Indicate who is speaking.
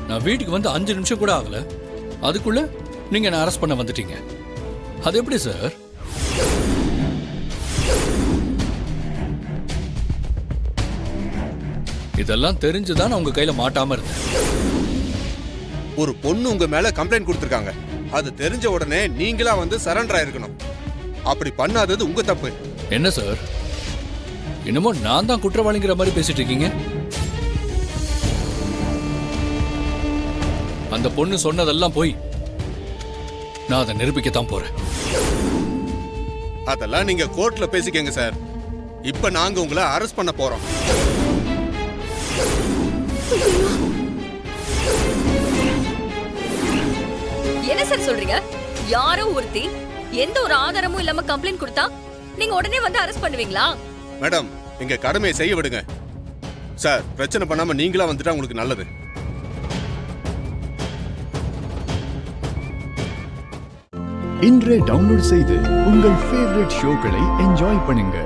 Speaker 1: நான் வீட்டுக்கு வந்து 5 நிமிஷம் கூட ஆகல, அதுக்குள்ள நீங்க என்ன அரெஸ்ட் பண்ண வந்துட்டீங்க. அது எப்படி சார்? இதெல்லாம் தெரிஞ்சுதான் நான் உங்க கையில மாட்டாம இருந்தேன்.
Speaker 2: ஒரு பொண்ணு உங்க மேல கம்ப்ளைண்ட் கொடுத்திருக்காங்க. அது தெரிஞ்ச உடனே நீங்களா வந்து சரண்டர் ஆயிருக்கணும். அப்படி பண்ணாதது உங்க தப்பு.
Speaker 1: என்ன சார், என்னமோ நான் தான் குற்றவாளிங்கிற மாதிரி பேசிட்டு இருக்கீங்க? அந்த பொண்ணு சொன்னதெல்லாம் போய் நான் அதை நிரூபிக்கத்தான் போறேன்.
Speaker 2: அதெல்லாம் நீங்க கோர்ட்ல பேசிக்கங்க சார். இப்ப நாங்க உங்களை அரெஸ்ட் பண்ண போறோம்.
Speaker 3: என்ன சார் சொல்றீங்க? யாரோ ஒருத்தி எந்த ஒரு ஆதாரமும் இல்லாம கம்ப்ளைண்ட் கொடுத்தா நீங்க உடனே வந்து அரெஸ்ட் பண்ணுவீங்களா?
Speaker 2: மேடம், எங்க கடமையை செய்ய விடுங்க சார். பிரச்சனை பண்ணாம நீங்களா வந்துட்டா உங்களுக்கு நல்லது.
Speaker 4: இன்றே டவுன்லோட் செய்து உங்கள் ஃபேவரட் ஷோக்களை என்ஜாய் பண்ணுங்க.